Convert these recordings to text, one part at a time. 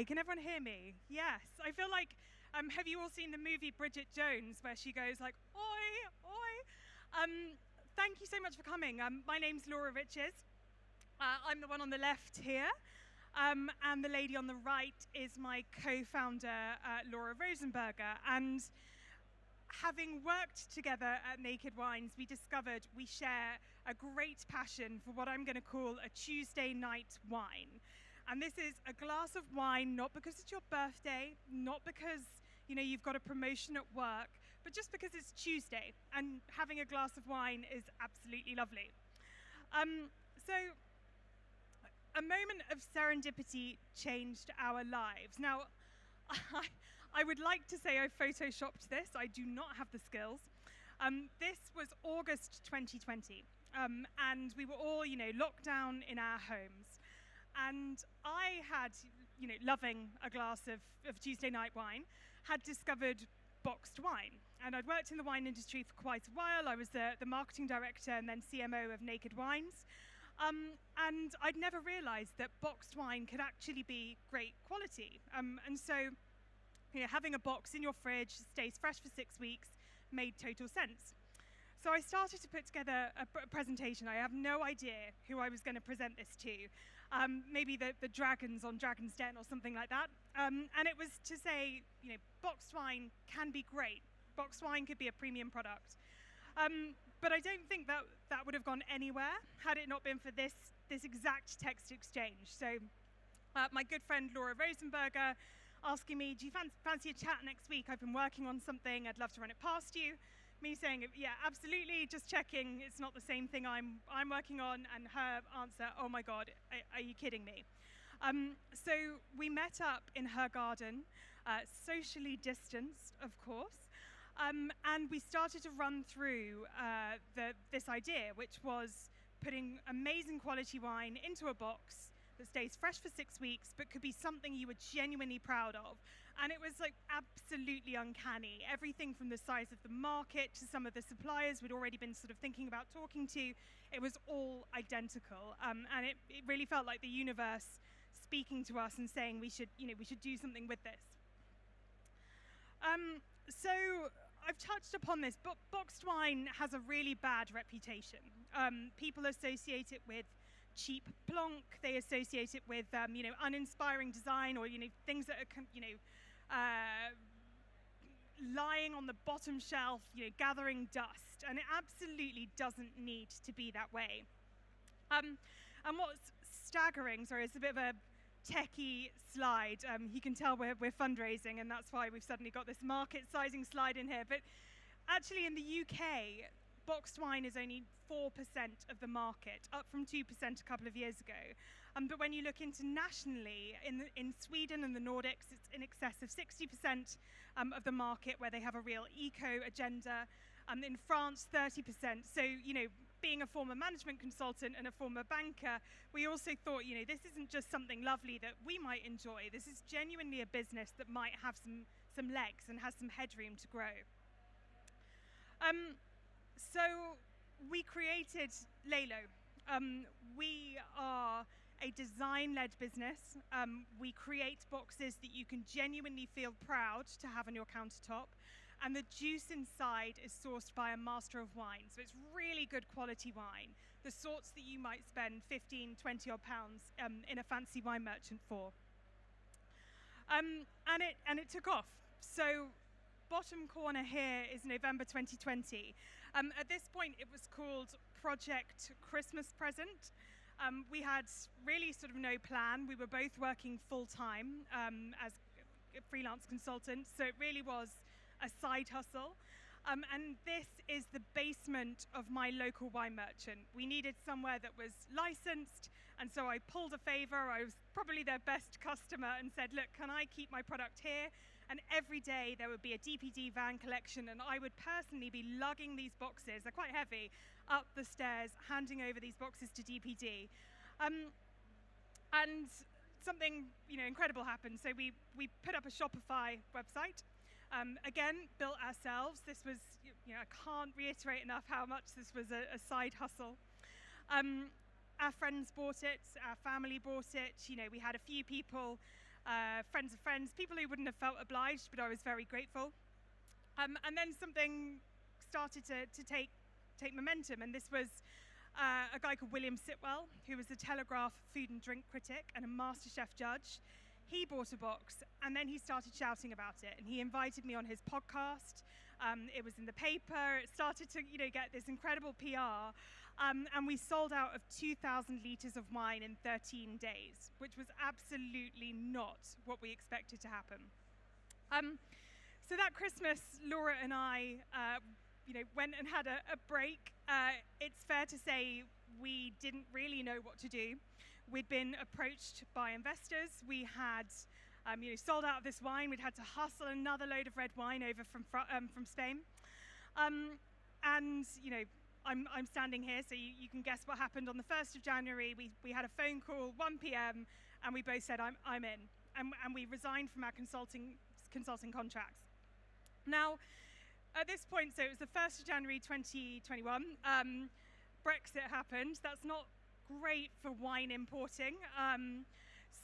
Hi, can everyone hear me? Yes. I feel like, have you all seen the movie Bridget Jones, where she goes like, oi, oi? Thank you so much for coming. My name's Laura Riches. I'm the one on the left here. And the lady on the right is my co-founder, Laura Rosenberger. And having worked together at Naked Wines, we discovered we share a great passion for what I'm going to call a Tuesday night wine. And this is a glass of wine, not because it's your birthday, not because you've got a promotion at work, but just because it's Tuesday and having a glass of wine is absolutely lovely. So a moment of serendipity changed our lives. Now, I would like to say I photoshopped this. I do not have the skills. This was August 2020, and we were all, locked down in our homes. And I had, loving a glass of Tuesday night wine, had discovered boxed wine. And I'd worked in the wine industry for quite a while. I was the marketing director and then CMO of Naked Wines. And I'd never realized that boxed wine could actually be great quality. And so having a box in your fridge, stays fresh for 6 weeks, made total sense. So I started to put together a presentation. I have no idea who I was going to present this to. Maybe the dragons on Dragon's Den or something like that. And it was to say, boxed wine can be great. Boxed wine could be a premium product. But I don't think that would have gone anywhere had it not been for this exact text exchange. So my good friend Laura Rosenberger asking me, do you fancy a chat next week? I've been working on something. I'd love to run it past you. Me saying, yeah, absolutely, just checking. It's not the same thing I'm working on. And her answer, oh my God, are you kidding me? So we met up in her garden, socially distanced, of course. And we started to run through this idea, which was putting amazing quality wine into a box that stays fresh for 6 weeks, but could be something you were genuinely proud of. And it was like absolutely uncanny. Everything from the size of the market to some of the suppliers we'd already been sort of thinking about talking to, it was all identical. And it really felt like the universe speaking to us and saying we should do something with this. So I've touched upon this, but boxed wine has a really bad reputation. People associate it with cheap plonk. They associate it with uninspiring design, or things that are lying on the bottom shelf, gathering dust. And it absolutely doesn't need to be that way. And what's staggering, it's a bit of a techie slide. You can tell we're fundraising, and that's why we've suddenly got this market sizing slide in here. But actually in the UK, boxed wine is only 4% of the market, up from 2% a couple of years ago. But when you look internationally, in Sweden and the Nordics, it's in excess of 60% of the market where they have a real eco agenda. In France, 30%. So, being a former management consultant and a former banker, we also thought, this isn't just something lovely that we might enjoy. This is genuinely a business that might have some legs and has some headroom to grow. So we created Laylo. We are a design-led business. We create boxes that you can genuinely feel proud to have on your countertop. And the juice inside is sourced by a master of wine. So it's really good quality wine, the sorts that you might spend 15, 20 odd pounds in a fancy wine merchant for. And it took off. So bottom corner here is November 2020. At this point, it was called Project Christmas Present. We had really sort of no plan. We were both working full-time as freelance consultants, so it really was a side hustle. And this is the basement of my local wine merchant. We needed somewhere that was licensed, and so I pulled a favor. I was probably their best customer and said, look, can I keep my product here? And every day there would be a DPD van collection, and I would personally be lugging these boxes, they're quite heavy, up the stairs, handing over these boxes to DPD. And something incredible happened. So we put up a Shopify website. Again, built ourselves. This was, I can't reiterate enough how much this was a side hustle. Our friends bought it, our family bought it. We had a few people friends of friends, people who wouldn't have felt obliged, but I was very grateful. And then something started to take momentum, and this was a guy called William Sitwell, who was a Telegraph food and drink critic and a MasterChef judge. He bought a box, and then he started shouting about it, and he invited me on his podcast. It was in the paper. It started to, get this incredible PR, and we sold out of 2,000 litres of wine in 13 days, which was absolutely not what we expected to happen. So that Christmas, Laura and I, went and had a break. It's fair to say we didn't really know what to do. We'd been approached by investors. We had, sold out of this wine. We'd had to hustle another load of red wine over from Spain. I'm standing here, so you can guess what happened on the 1st of January. We had a phone call, 1 p.m., and we both said, I'm in. And we resigned from our consulting contracts. Now, at this point, so it was the 1st of January 2021, Brexit happened. That's not great for wine importing.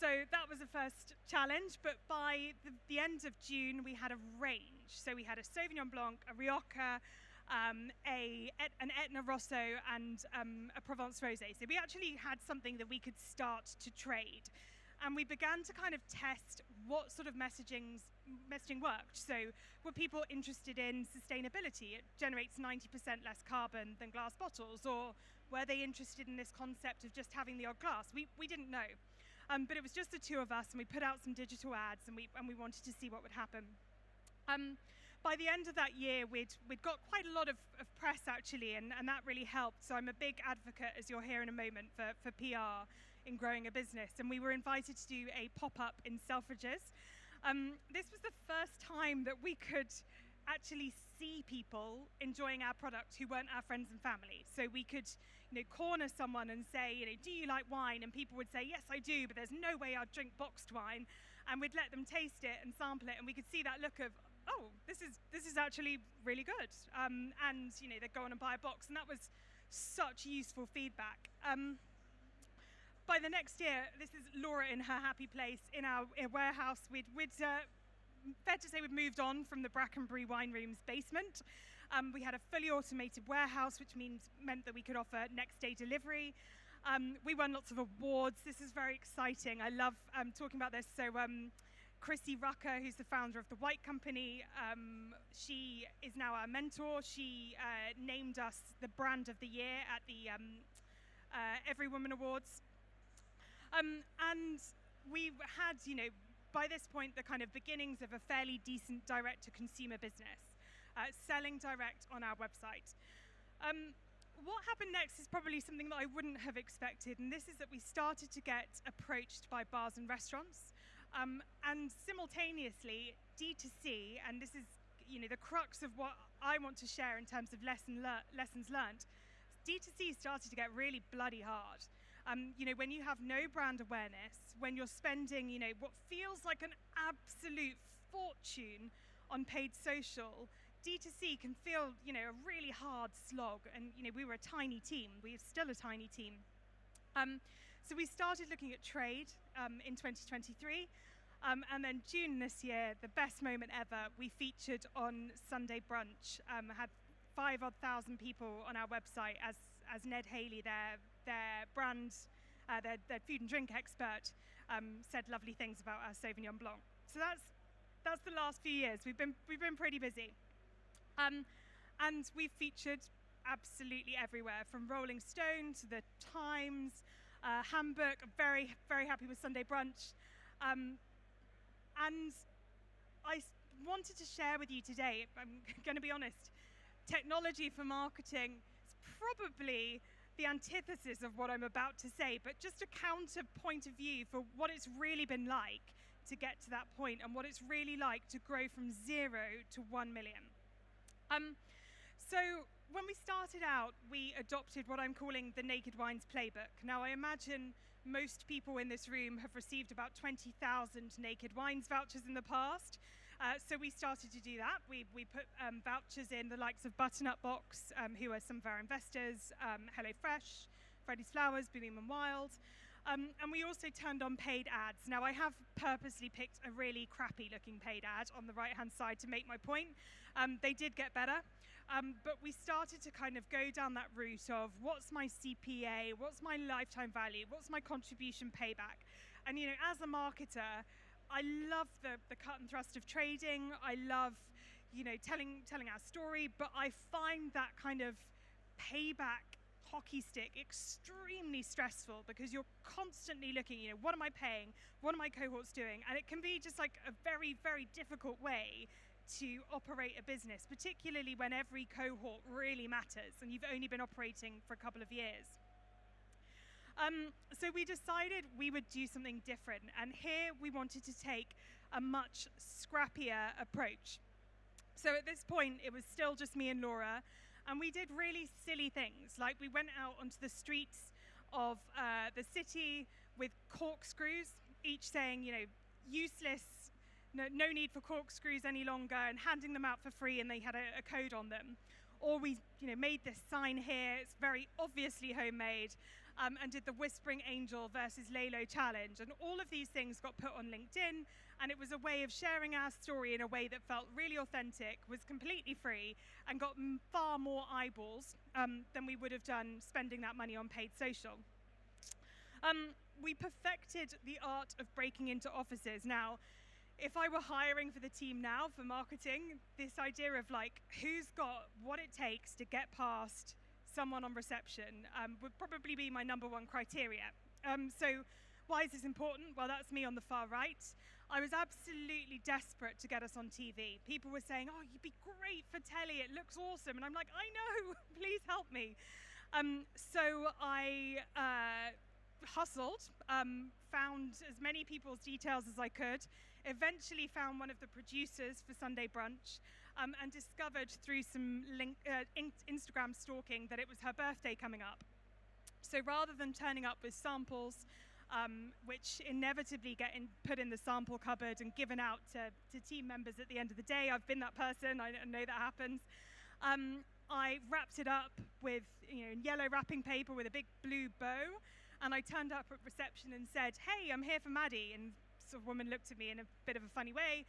So that was the first challenge, but by the end of June, we had a range. So we had a Sauvignon Blanc, a Rioja, an Etna Rosso, and a Provence Rosé. So we actually had something that we could start to trade. And we began to kind of test what sort of messaging worked. So were people interested in sustainability? It generates 90% less carbon than glass bottles. Or were they interested in this concept of just having the odd glass? We didn't know. But it was just the two of us, and we put out some digital ads, and we wanted to see what would happen. By the end of that year, we'd got quite a lot of press, actually, and that really helped. So I'm a big advocate, as you'll hear in a moment, for PR in growing a business. And we were invited to do a pop-up in Selfridges. This was the first time that we could actually see people enjoying our product who weren't our friends and family. So we could, corner someone and say, do you like wine? And people would say, yes, I do, but there's no way I'd drink boxed wine. And we'd let them taste it and sample it, and we could see that look of, oh, this is actually really good. And they'd go on and buy a box, and that was such useful feedback. By the next year, this is Laura in her happy place in our warehouse. Fair to say we'd moved on from the Brackenbury Wine Room's basement. We had a fully automated warehouse, which meant that we could offer next day delivery. We won lots of awards. This is very exciting. I love talking about this. So Chrissy Rucker, who's the founder of the White Company, she is now our mentor. She named us the brand of the year at the Every Woman Awards. And we had, by this point, the kind of beginnings of a fairly decent direct-to-consumer business, selling direct on our website. What happened next is probably something that I wouldn't have expected, and this is that we started to get approached by bars and restaurants, and simultaneously, D2C, and this is, the crux of what I want to share in terms of lessons learned, D2C started to get really bloody hard. When you have no brand awareness, when you're spending, what feels like an absolute fortune on paid social, D2C can feel, a really hard slog. And, we were a tiny team. We're still a tiny team. So we started looking at trade in 2023. And then June this year, the best moment ever, we featured on Sunday Brunch. Had 5,000 people on our website as Ned Haley, their brand, their food and drink expert, said lovely things about our Sauvignon Blanc. So that's the last few years. We've been pretty busy, and we've featured absolutely everywhere, from Rolling Stone to the Times, Hamburg. I'm very, very happy with Sunday Brunch, and I wanted to share with you today. I'm going to be honest. Technology for marketing is probably the antithesis of what I'm about to say, but just a counter point of view for what it's really been like to get to that point, and what it's really like to grow from 0 to 1 million. So when we started out, we adopted what I'm calling the Naked Wines playbook. Now, I imagine most people in this room have received about 20,000 Naked Wines vouchers in the past. So we started to do that. We put vouchers in the likes of Butternut Box, who are some of our investors, HelloFresh, Freddy's Flowers, Bohemian Wild. And we also turned on paid ads. Now, I have purposely picked a really crappy looking paid ad on the right-hand side to make my point. They did get better, but we started to kind of go down that route of what's my CPA, what's my lifetime value, what's my contribution payback. And as a marketer, I love the cut and thrust of trading. I love telling our story, but I find that kind of payback hockey stick extremely stressful, because you're constantly looking, what am I paying? What are my cohorts doing? And it can be just like a very, very difficult way to operate a business, particularly when every cohort really matters and you've only been operating for a couple of years. So we decided we would do something different, and here we wanted to take a much scrappier approach. So at this point, it was still just me and Laura, and we did really silly things, like we went out onto the streets of the city with corkscrews, each saying, useless, no need for corkscrews any longer, and handing them out for free, and they had a code on them. Or we made this sign here, it's very obviously homemade, and did the Whispering Angel versus Laylo challenge. And all of these things got put on LinkedIn, and it was a way of sharing our story in a way that felt really authentic, was completely free, and got far more eyeballs than we would have done spending that money on paid social. We perfected the art of breaking into offices. Now, if I were hiring for the team now for marketing, this idea of like, who's got what it takes to get past someone on reception would probably be my number one criteria. So why is this important? Well, that's me on the far right. I was absolutely desperate to get us on TV. People were saying, oh, you'd be great for telly, it looks awesome. And I'm like, I know, please help me. So I hustled, found as many people's details as I could, eventually found one of the producers for Sunday Brunch, and discovered through some Instagram stalking that it was her birthday coming up. So rather than turning up with samples, which inevitably get put in the sample cupboard and given out to team members at the end of the day, I've been that person, I know that happens. I wrapped it up with yellow wrapping paper with a big blue bow, and I turned up at reception and said, hey, I'm here for Maddie. And the woman looked at me in a bit of a funny way.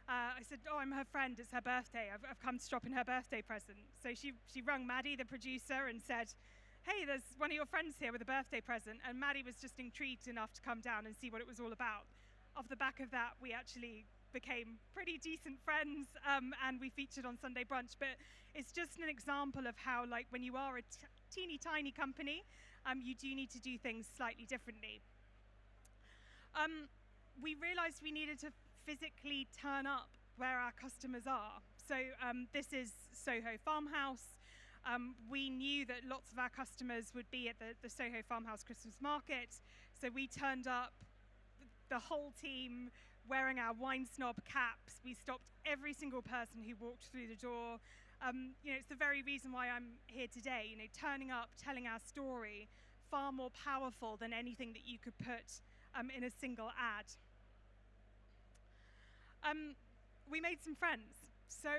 I said, oh, I'm her friend, it's her birthday. I've come to drop in her birthday present. So she rung Maddie, the producer, and said, hey, there's one of your friends here with a birthday present. And Maddie was just intrigued enough to come down and see what it was all about. Off the back of that, we actually became pretty decent friends, and we featured on Sunday Brunch. But it's just an example of how, like, when you are a teeny tiny company, you do need to do things slightly differently. We realized we needed to physically turn up where our customers are. So this is Soho Farmhouse. We knew that lots of our customers would be at the Soho Farmhouse Christmas market. So we turned up, the whole team, wearing our wine snob caps. We stopped every single person who walked through the door. It's the very reason why I'm here today. Turning up, telling our story, far more powerful than anything that you could put in a single ad. We made some friends. So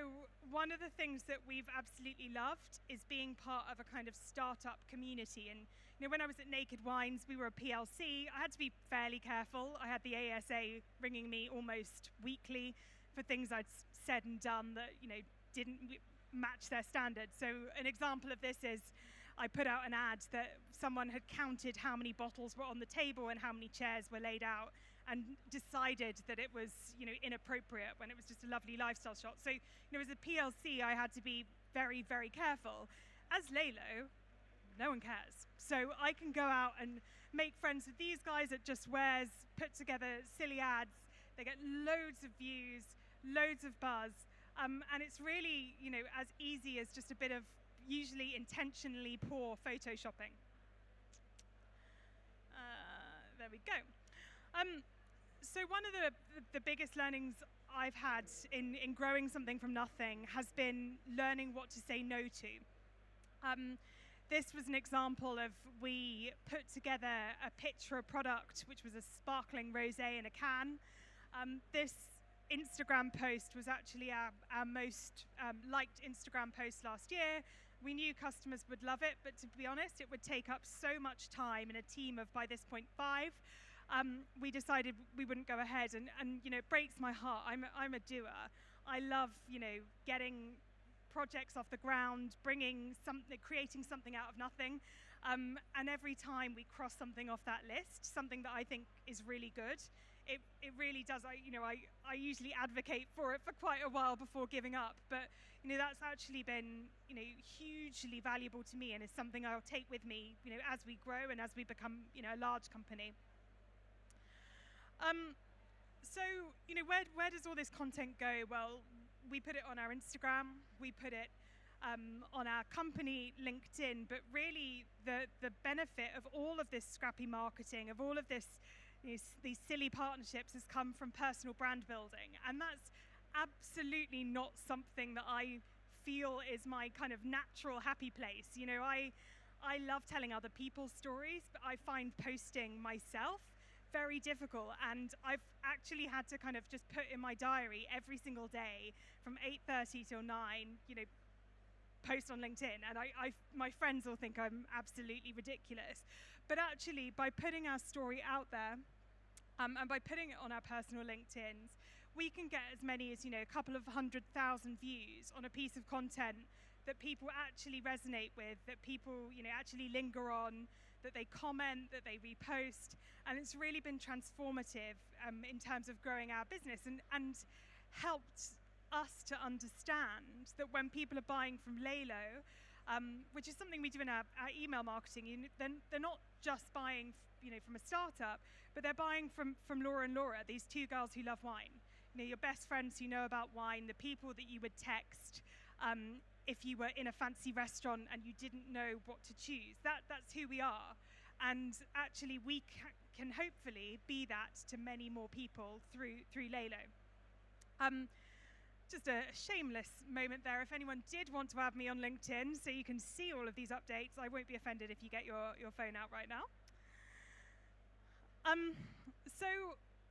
one of the things that we've absolutely loved is being part of a kind of startup community. And when I was at Naked Wines, we were a PLC. I had to be fairly careful. I had the ASA ringing me almost weekly for things I'd said and done that didn't match their standards. So an example of this is I put out an ad that someone had counted how many bottles were on the table and how many chairs were laid out, and decided that it was inappropriate when it was just a lovely lifestyle shot. So as a PLC, I had to be very, very careful. As Laylo, no one cares. So I can go out and make friends with these guys at Just Wears, put together silly ads. They get loads of views, loads of buzz, and it's really as easy as just a bit of usually intentionally poor photoshopping. There we go. So one of the biggest learnings I've had in growing something from nothing has been learning what to say no to. This was an example of, we put together a pitch for a product, which was a sparkling rosé in a can. This Instagram post was actually our most liked Instagram post last year, We knew customers would love it, but to be honest, it would take up so much time in a team of, by this point, 5. We decided we wouldn't go ahead, and it breaks my heart. I'm a doer. I love, getting projects off the ground, creating something out of nothing. And every time we cross something off that list, something that I think is really good, it really does. I usually advocate for it for quite a while before giving up, but that's actually been hugely valuable to me, and is something I'll take with me as we grow and as we become a large company. So where does all this content go? Well, we put it on our Instagram, we put it on our company LinkedIn, but really the benefit of all of this scrappy marketing, of all of this, these silly partnerships, has come from personal brand building, and that's absolutely not something that I feel is my kind of natural happy place. I love telling other people's stories, but I find posting myself very difficult, and I've actually had to kind of just put in my diary every single day from 8:30 till 9, post on LinkedIn, and my friends will think I'm absolutely ridiculous. But actually, by putting our story out there, and by putting it on our personal LinkedIns, we can get as many as a couple of 100,000 views on a piece of content that people actually resonate with, that people actually linger on, that they comment, that they repost, and it's really been transformative in terms of growing our business, and helped us to understand that when people are buying from Laylo, which is something we do in our email marketing, they're not just buying from a startup, but they're buying from Laura and Laura, these two girls who love wine. Your best friends who know about wine, the people that you would text if you were in a fancy restaurant and you didn't know what to choose. That's who we are. And actually we can hopefully be that to many more people through Laylo. Just a shameless moment there. If anyone did want to add me on LinkedIn so you can see all of these updates, I won't be offended if you get your phone out right now. So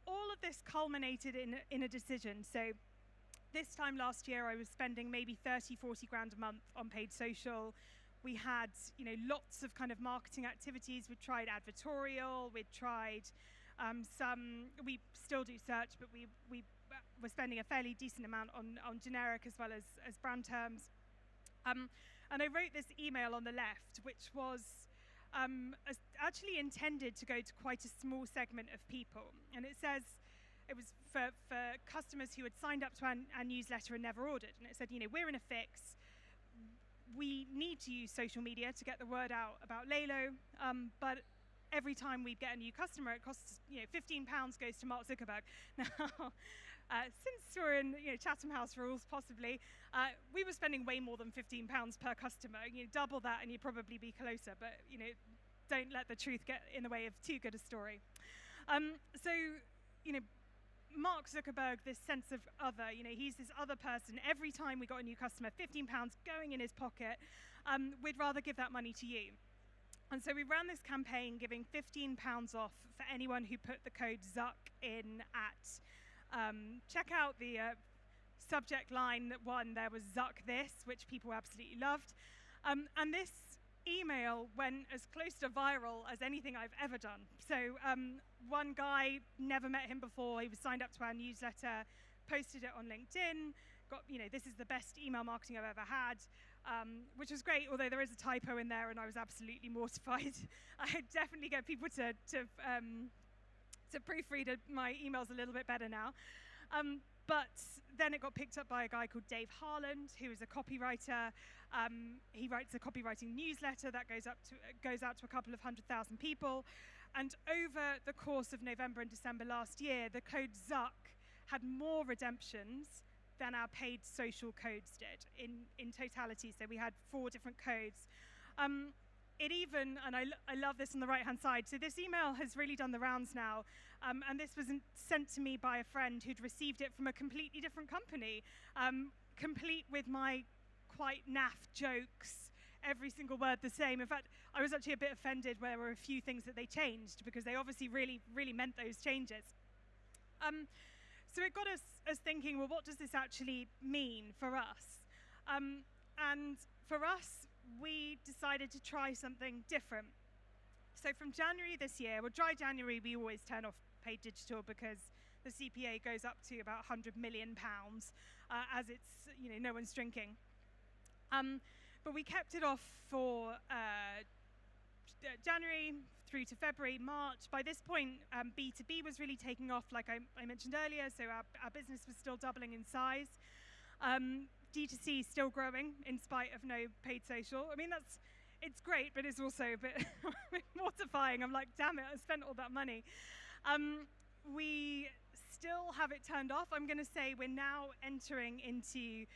all of this culminated in a decision. So this time last year, I was spending maybe 30, 40 grand a month on paid social. We had, lots of kind of marketing activities. We tried advertorial, we'd tried we still do search, but we were spending a fairly decent amount on generic as well as brand terms. And I wrote this email on the left, which was actually intended to go to quite a small segment of people. And it was for customers who had signed up to our newsletter and never ordered. And it said, we're in a fix. We need to use social media to get the word out about Laylo, but every time we get a new customer, it costs, £15 goes to Mark Zuckerberg. Now, since we're in Chatham House rules, possibly, we were spending way more than £15 per customer. Double that and you'd probably be closer, but don't let the truth get in the way of too good a story. So, Mark Zuckerberg, this sense of other, he's this other person. Every time we got a new customer, £15 going in his pocket, we'd rather give that money to you. And so we ran this campaign giving £15 off for anyone who put the code ZUCK in at checkout. The subject line that won there was ZUCK this, which people absolutely loved. And this email went as close to viral as anything I've ever done. So one guy, never met him before, he was signed up to our newsletter, posted it on LinkedIn, got, this is the best email marketing I've ever had, which was great, although there is a typo in there and I was absolutely mortified. I definitely get people to proofread my emails a little bit better now. But then it got picked up by a guy called Dave Harland, who is a copywriter. He writes a copywriting newsletter that goes out to a couple of 100,000 people. And over the course of November and December last year, the code ZUCK had more redemptions than our paid social codes did in totality. So we had 4 different codes. It even, and I love this on the right-hand side, so this email has really done the rounds now, and this was sent to me by a friend who'd received it from a completely different company, complete with my quite naff jokes, every single word the same. In fact, I was actually a bit offended where there were a few things that they changed, because they obviously really, really meant those changes. So it got us thinking, well, what does this actually mean for us? And for us, we decided to try something different. So from January this year, well, dry January, we always turn off paid digital because the CPA goes up to about £100 million as it's, no one's drinking. But we kept it off for January through to February, March. By this point, B2B was really taking off, like I mentioned earlier, so our business was still doubling in size. D2C is still growing in spite of no paid social. I mean, it's great, but it's also a bit mortifying. I'm like, damn it, I spent all that money. We still have it turned off. I'm going to say we're now entering into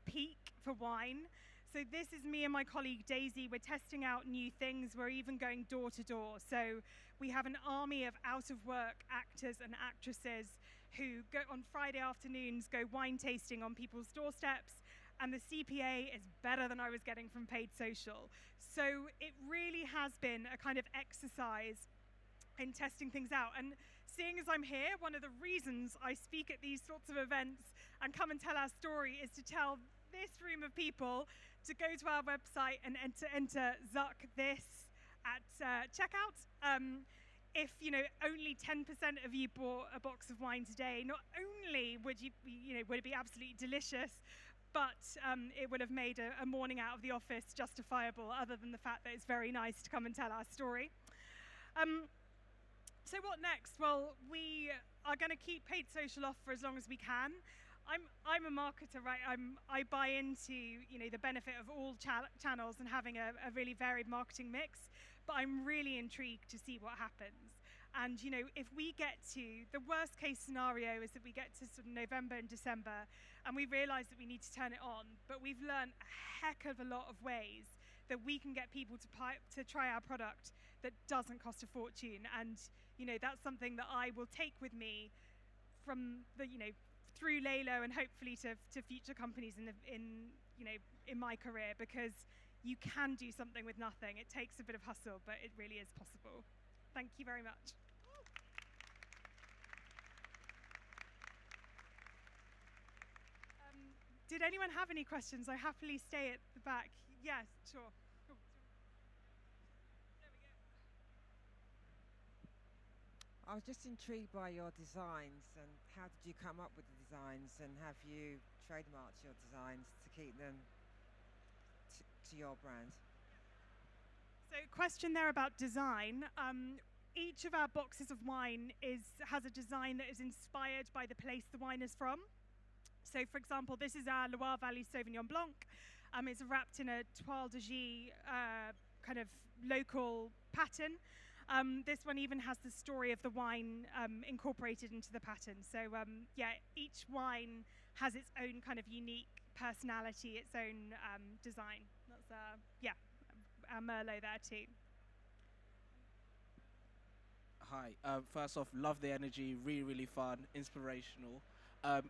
peak for wine. So this is me and my colleague Daisy. We're testing out new things. We're even going door to door. So we have an army of out-of-work actors and actresses who go on Friday afternoons, go wine tasting on people's doorsteps, and the CPA is better than I was getting from paid social. So it really has been a kind of exercise in testing things out. And seeing as I'm here, one of the reasons I speak at these sorts of events and come and tell our story is to tell this room of people to go to our website and enter Zuck this at checkout. If only 10% of you bought a box of wine today, not only would would it be absolutely delicious, but it would have made a morning out of the office justifiable, other than the fact that it's very nice to come and tell our story. So what next? Well, we are going to keep paid social off for as long as we can. I'm a marketer, right? I buy into the benefit of all channels and having a really varied marketing mix. But I'm really intrigued to see what happens. And if we get to, the worst case scenario is that we get to sort of November and December and we realize that we need to turn it on, but we've learned a heck of a lot of ways that we can get people to try our product that doesn't cost a fortune. And that's something that I will take with me from the through Laylo and hopefully to future companies in my career, because you can do something with nothing. It takes a bit of hustle, but it really is possible. Thank you very much. Did anyone have any questions? I happily stay at the back. Yes, sure. Cool. There we go. I was just intrigued by your designs, and how did you come up with the designs, and have you trademarked your designs to keep them to your brand? So, question there about design. Each of our boxes of wine has a design that is inspired by the place the wine is from. So, for example, this is our Loire Valley Sauvignon Blanc. It's wrapped in a toile de Gie kind of local pattern. This one even has the story of the wine incorporated into the pattern. So, each wine has its own kind of unique personality, its own design. That's our Merlot there too. Hi. First off, love the energy. Really fun, inspirational.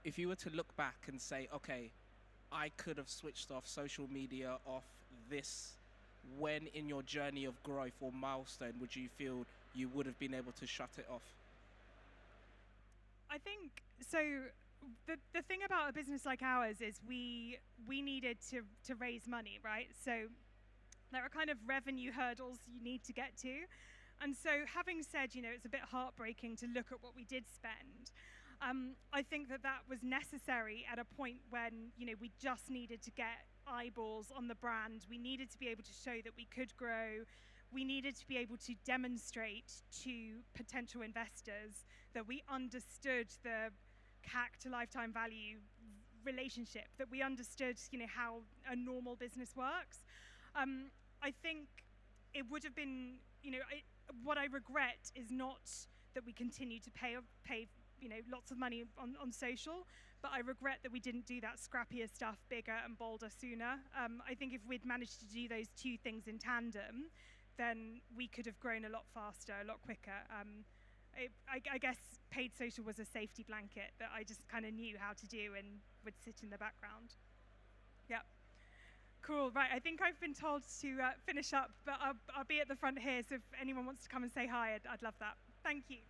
If you were to look back and say, okay, I could have switched off social media off this, when in your journey of growth or milestone would you feel you would have been able to shut it off? I think so. The thing about a business like ours is we needed to raise money, right? So there are kind of revenue hurdles you need to get to. And so having said, it's a bit heartbreaking to look at what we did spend. I think that was necessary at a point when, we just needed to get eyeballs on the brand. We needed to be able to show that we could grow. We needed to be able to demonstrate to potential investors that we understood the CAC to lifetime value relationship, that we understood, how a normal business works. I think it would have been, what I regret is not that we continue to pay lots of money on social, but I regret that we didn't do that scrappier stuff bigger and bolder sooner. I think if we'd managed to do those two things in tandem, then we could have grown a lot faster, a lot quicker. I guess paid social was a safety blanket that I just kind of knew how to do and would sit in the background. Yeah. Cool, right, I think I've been told to finish up, but I'll be at the front here, so if anyone wants to come and say hi, I'd love that. Thank you.